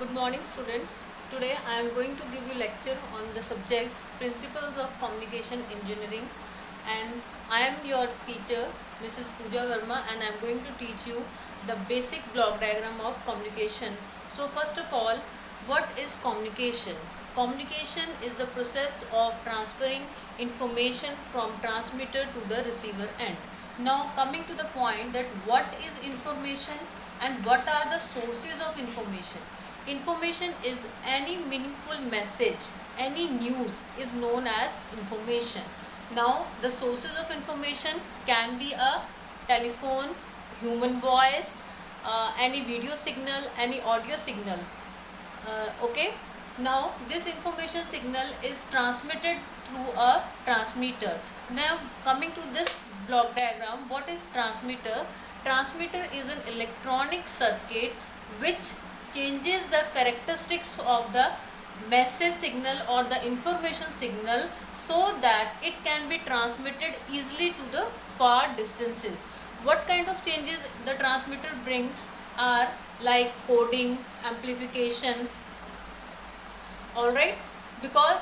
Good morning, students. Today I am going to give you lecture on the subject Principles of Communication Engineering, and I am your teacher Mrs. Pooja Verma, and I am going to teach you the basic block diagram of communication. So first of all, what is communication? Communication is the process of transferring information from transmitter to the receiver end. Now coming to the point that what is information and what are the sources of information. Information is any meaningful message, any news is known as information. Now the sources of information can be a telephone, human voice, any video signal, any audio signal. Okay. Now this information signal is transmitted through a transmitter. Now coming to this block diagram, what is transmitter? Transmitter is an electronic circuit which changes the characteristics of the message signal or the information signal so that it can be transmitted easily to the far distances. What kind of changes the transmitter brings are like coding, amplification. Alright, because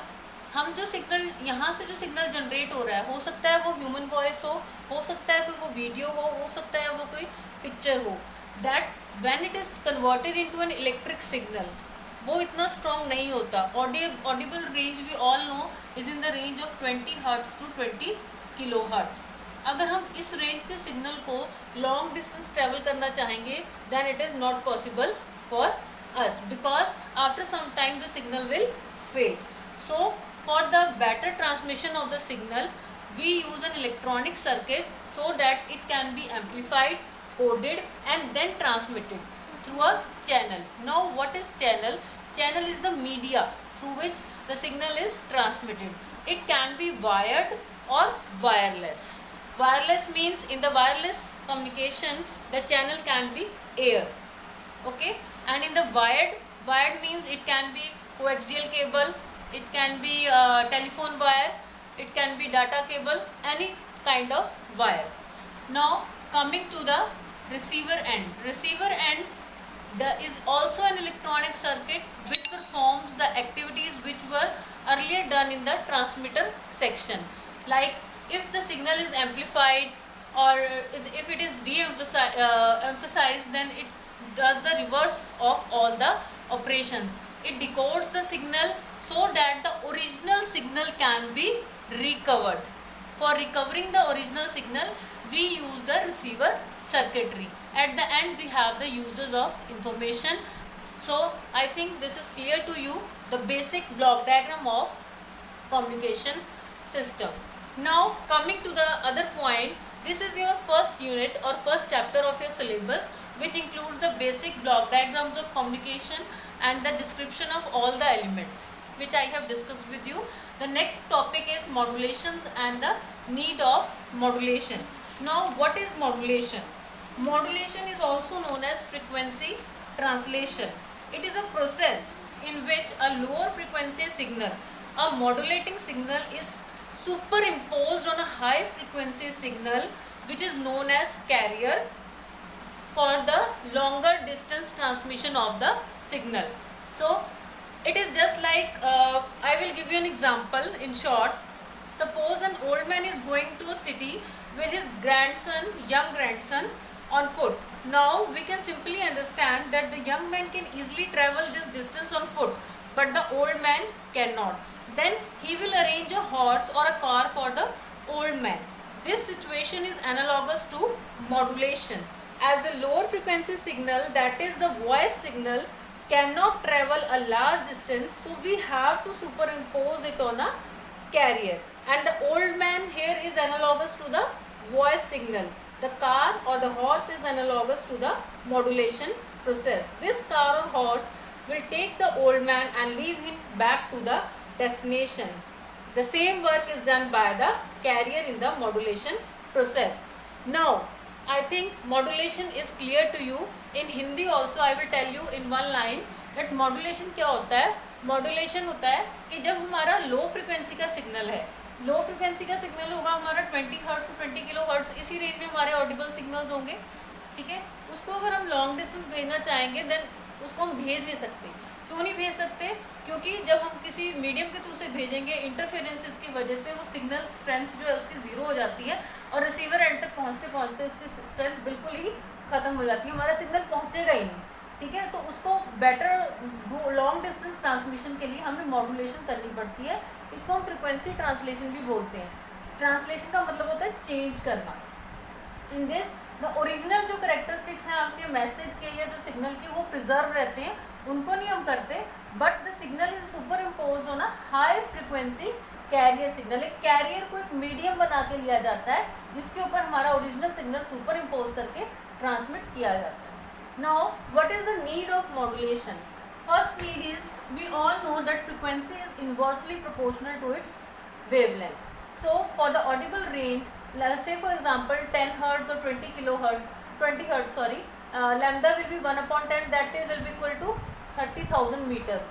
हम जो signal यहाँ से जो signal generate हो रहा है, हो सकता है वो ह्यूमन वॉइस हो सकता है कोई वो वीडियो हो सकता है वो कोई पिक्चर हो, that when it is converted into an electric signal वो इतना स्ट्रॉन्ग नहीं होता. Audible range we all know is in the range of 20 hertz to 20 kilohertz. अगर हम इस रेंज के सिग्नल को लॉन्ग डिस्टेंस ट्रेवल करना चाहेंगे then it is not possible for us because after some time the signal will fade. So for the better transmission of the signal we use an electronic circuit so that it can be amplified, coded and then transmitted through a channel. Now what is channel? Channel is the media through which the signal is transmitted. It can be wired or wireless. Wireless means in the wireless communication the channel can be air. Okay. And in the wired means it can be coaxial cable, it can be telephone wire, it can be data cable, any kind of wire. Now coming to the receiver end is also an electronic circuit which performs the activities which were earlier done in the transmitter section. Like if the signal is amplified or if it is emphasized, then it does the reverse of all the operations. It decodes the signal so that the original signal can be recovered. For recovering the original signal we use the receiver circuitry. At the end we have the uses of information. So I think this is clear to you, the basic block diagram of communication system. Now coming to the other point, this is your first unit or first chapter of your syllabus, which includes the basic block diagrams of communication and the description of all the elements which I have discussed with you. The next topic is modulations and the need of modulation. Now what is modulation? Modulation is also known as frequency translation. It is a process in which a lower frequency signal, a modulating signal, is superimposed on a high frequency signal which is known as carrier for the longer distance transmission of the signal. So it is just like I will give you an example in short. Suppose an old man is going to a city with his young grandson on foot. Now we can simply understand that the young man can easily travel this distance on foot, but the old man cannot. Then he will arrange a horse or a car for the old man. This situation is analogous to modulation. As the lower frequency signal, that is the voice signal, cannot travel a large distance, so we have to superimpose it on a carrier. And the old man here is analogous to the voice signal. The car or the horse is analogous to the modulation process. This car or horse will take the old man and leave him back to the destination. The same work is done by the carrier in the modulation process. Now I think modulation is clear to you. In Hindi also I will tell you in one line that modulation क्या होता है. Modulation होता है कि जब हमारा low frequency का signal है, लो फ्रिक्वेंसी का सिग्नल होगा हमारा 20 हर्ट्ज टू 20 किलो हर्ट्ज, इसी रेंज में हमारे ऑडिबल सिग्नल्स होंगे. ठीक है, उसको अगर हम लॉन्ग डिस्टेंस भेजना चाहेंगे देन उसको हम भेज नहीं सकते। क्यों नहीं भेज सकते? क्योंकि जब हम किसी मीडियम के थ्रू से भेजेंगे, इंटरफेरेंसेस की वजह से वो सिग्नल स्ट्रेंथ जो है उसकी ज़ीरो हो जाती है और रिसीवर एंड तक पहुँचते पहुँचते उसकी स्ट्रेंथ बिल्कुल ही ख़त्म हो जाती है, हमारा सिग्नल पहुँचेगा ही नहीं। ठीक है, तो उसको बेटर लॉन्ग डिस्टेंस ट्रांसमिशन के लिए हमें मॉड्यूलेशन करनी पड़ती है। इसको हम फ्रिक्वेंसी ट्रांसलेशन भी बोलते हैं। ट्रांसलेशन का मतलब होता है चेंज करना। इन दिस द ओरिजिनल जो करेक्टरिस्टिक्स हैं आपके मैसेज के या जो सिग्नल के, वो प्रिजर्व रहते हैं, उनको नहीं हम करते, but the signal is super impose on a high frequency carrier signal. एक कैरियर को एक मीडियम बना के लिया जाता है जिसके ऊपर हमारा ओरिजिनल सिग्नल सुपर इम्पोज करके ट्रांसमिट किया जाता है। Now, what is the need of modulation? First need is, we all know that frequency is inversely proportional to its wavelength. So, for the audible range, let's say for example 10 hertz or 20 kilohertz, 20 hertz sorry, lambda will be 1/10, that will be equal to 30,000 meters.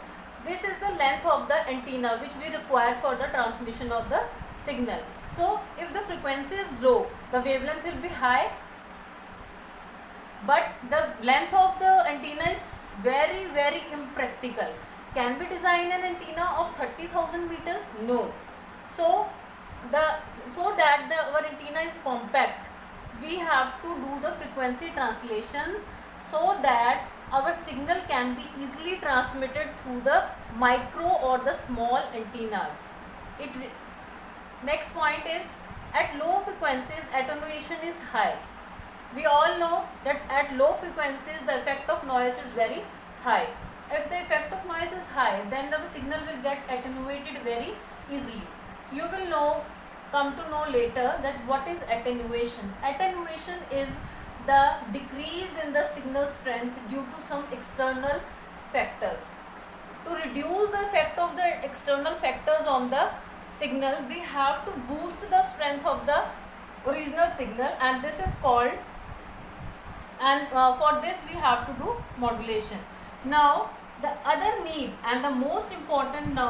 This is the length of the antenna which we require for the transmission of the signal. So, if the frequency is low, the wavelength will be high, but the length of the antenna is very impractical. Can we design an antenna of 30,000 meters? No. So that our antenna is compact, we have to do the frequency translation so that our signal can be easily transmitted through the micro or the small antennas. Next point is, at low frequencies attenuation is high. We all know that at low frequencies the effect of noise is very high. If the effect of noise is high, then the signal will get attenuated very easily. You will come to know later that what is attenuation. Attenuation is the decrease in the signal strength due to some external factors. To reduce the effect of the external factors on the signal, we have to boost the strength of the original signal, and this is called, and for this we have to do modulation. Now the other need and the most important now